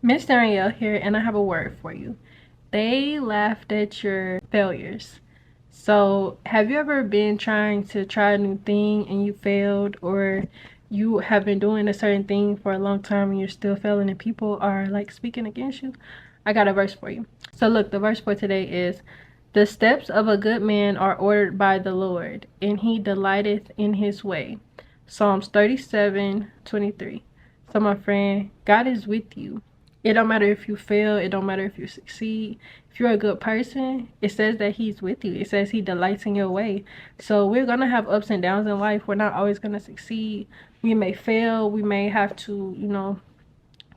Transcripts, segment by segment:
Miss Danielle here, and I have a word for you. They laughed at your failures. So, have you ever been trying to try a new thing and you failed, or you have been doing a certain thing for a long time and you're still failing, and people are like speaking against you? I got a verse for you. So, look, the verse for today is: The steps of a good man are ordered by the Lord, and he delighteth in his way. Psalms 37:23. So, my friend, God is with you. It don't matter if you fail, it don't matter if you succeed. If you're a good person, it says that he's with you. It says he delights in your way. So we're gonna have ups and downs in life. We're not always gonna succeed. We may fail, we may have to,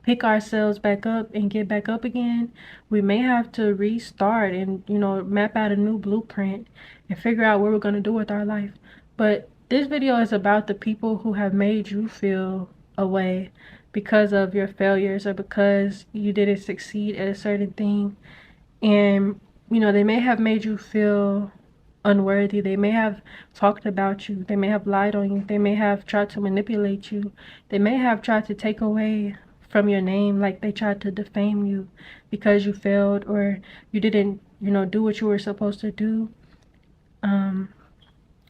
pick ourselves back up and get back up again. We may have to restart and, map out a new blueprint and figure out what we're gonna do with our life. But this video is about the people who have made you feel a way because of your failures or because you didn't succeed at a certain thing. And, they may have made you feel unworthy. They may have talked about you. They may have lied on you. They may have tried to manipulate you. They may have tried to take away from your name, like they tried to defame you because you failed or you didn't, do what you were supposed to do.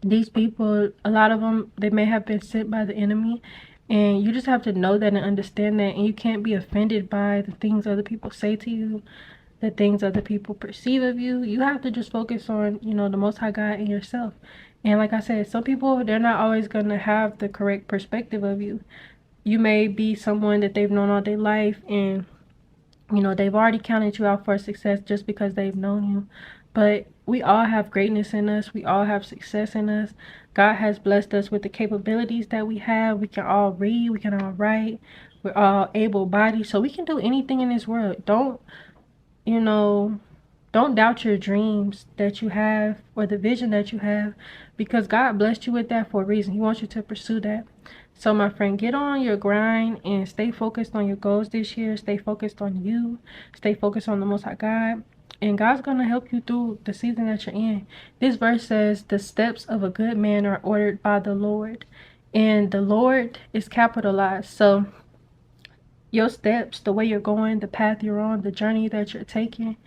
These people, a lot of them, they may have been sent by the enemy, and you just have to know that and understand that. And you can't be offended by the things other people say to you, the things other people perceive of you. You have to just focus on, the Most High God and yourself. And like I said, some people, they're not always going to have the correct perspective of you. You may be someone that they've known all their life, and they've already counted you out for success just because they've known you. But we all have greatness in us. We all have success in us. God has blessed us with the capabilities that we have. We can all read. We can all write. We're all able-bodied. So we can do anything in this world. Don't doubt your dreams that you have or the vision that you have, because God blessed you with that for a reason. He wants you to pursue that. So my friend, get on your grind and stay focused on your goals this year. Stay focused on you. Stay focused on the Most High God. And God's going to help you through the season that you're in. This verse says, the steps of a good man are ordered by the Lord. And the Lord is capitalized. So your steps, the way you're going, the path you're on, the journey that you're taking,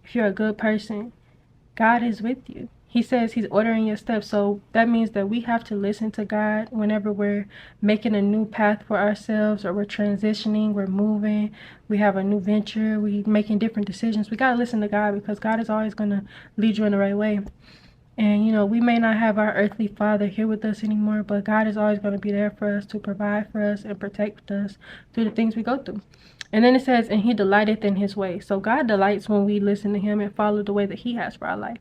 if you're a good person, God is with you. He says he's ordering your steps. So that means that we have to listen to God whenever we're making a new path for ourselves, or we're transitioning, we're moving, we have a new venture, we making different decisions. We got to listen to God, because God is always going to lead you in the right way. And, we may not have our earthly father here with us anymore, but God is always going to be there for us to provide for us and protect us through the things we go through. And then it says, and he delighteth in his way. So God delights when we listen to him and follow the way that he has for our life.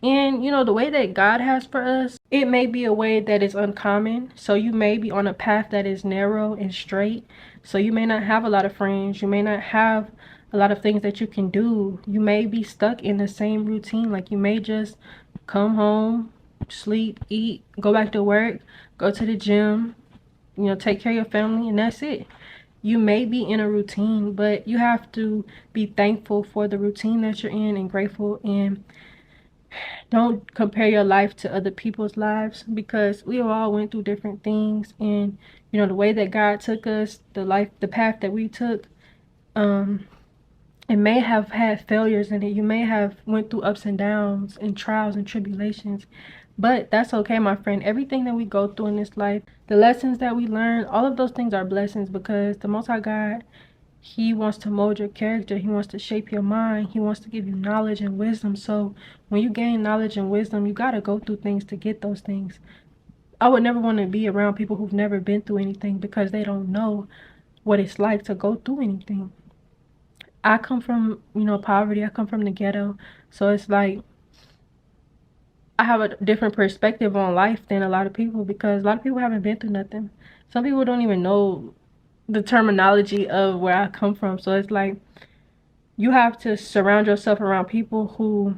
And, the way that God has for us, it may be a way that is uncommon. So you may be on a path that is narrow and straight. So you may not have a lot of friends. You may not have a lot of things that you can do. You may be stuck in the same routine. Like you may just come home, sleep, eat, go back to work, go to the gym, take care of your family, and that's it. You may be in a routine, but you have to be thankful for the routine that you're in and grateful, and don't compare your life to other people's lives, because we all went through different things. And the way that God took us, the path that we took, it may have had failures in it. You may have went through ups and downs and trials and tribulations, but that's okay, my friend. Everything that we go through in this life, the lessons that we learn, all of those things are blessings, because the Most High God, he wants to mold your character. He wants to shape your mind. He wants to give you knowledge and wisdom. So when you gain knowledge and wisdom, you got to go through things to get those things. I would never want to be around people who've never been through anything, because they don't know what it's like to go through anything. I come from, poverty. I come from the ghetto. So it's like I have a different perspective on life than a lot of people, because a lot of people haven't been through nothing. Some people don't even know the terminology of where I come from. So it's like you have to surround yourself around people who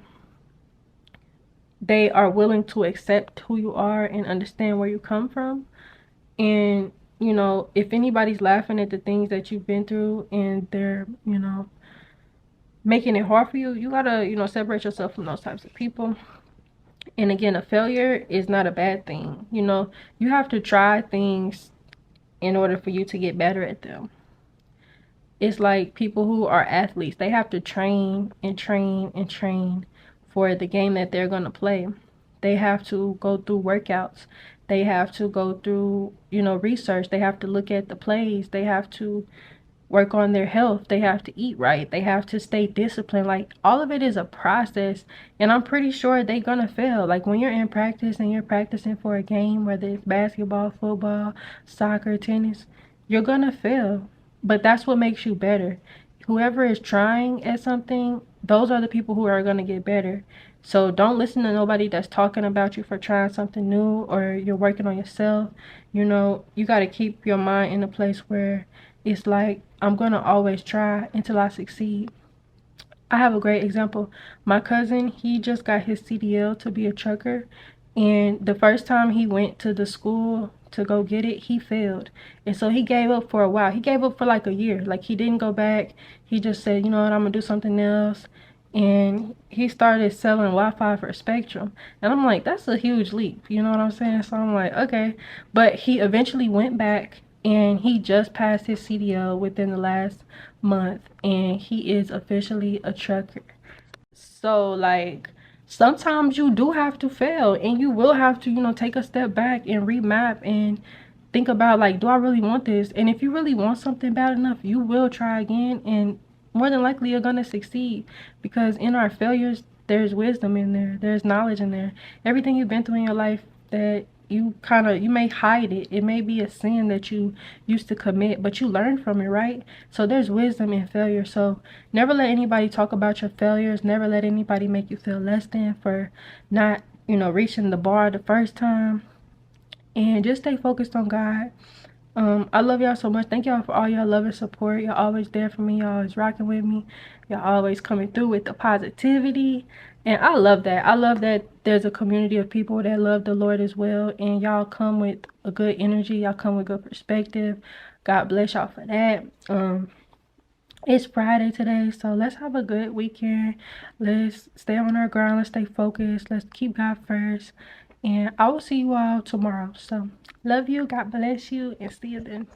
they are willing to accept who you are and understand where you come from. And, if anybody's laughing at the things that you've been through and they're, making it hard for you, you gotta, separate yourself from those types of people. And again, a failure is not a bad thing. You have to try things in order for you to get better at them. It's like people who are athletes. They have to train and train and train for the game that they're going to play. They have to go through workouts. They have to go through, research. They have to look at the plays. They have to work on their health. They have to eat right. They have to stay disciplined. Like, all of it is a process. And I'm pretty sure they're going to fail. Like, when you're in practice and you're practicing for a game, whether it's basketball, football, soccer, tennis, you're going to fail. But that's what makes you better. Whoever is trying at something, those are the people who are going to get better. So don't listen to nobody that's talking about you for trying something new or you're working on yourself. You got to keep your mind in a place where it's like, I'm going to always try until I succeed. I have a great example. My cousin, he just got his CDL to be a trucker. And the first time he went to the school to go get it, he failed. And so he gave up for a while. He gave up for like a year. Like, he didn't go back. He just said, you know what, I'm going to do something else. And he started selling Wi-Fi for Spectrum. And I'm like, that's a huge leap. You know what I'm saying? So I'm like, okay. But he eventually went back and he just passed his CDL within the last month. And he is officially a trucker. So, like, sometimes you do have to fail and you will have to, take a step back and remap and think about, like, do I really want this? And if you really want something bad enough, you will try again, and more than likely you're gonna succeed, because in our failures there's wisdom in there, there's knowledge in there. Everything you've been through in your life that you may hide it. It may be a sin that you used to commit, but you learn from it, right? So there's wisdom in failure. So never let anybody talk about your failures. Never let anybody make you feel less than for not, reaching the bar the first time. And just stay focused on God. I love y'all so much. Thank y'all for all your love and support. Y'all always there for me. Y'all always rocking with me. Y'all always coming through with the positivity. And I love that. I love that there's a community of people that love the Lord as well. And y'all come with a good energy. Y'all come with good perspective. God bless y'all for that. It's Friday today, so let's have a good weekend. Let's stay on our grind. Let's stay focused. Let's keep God first. And I will see you all tomorrow. So love you. God bless you. And see you then.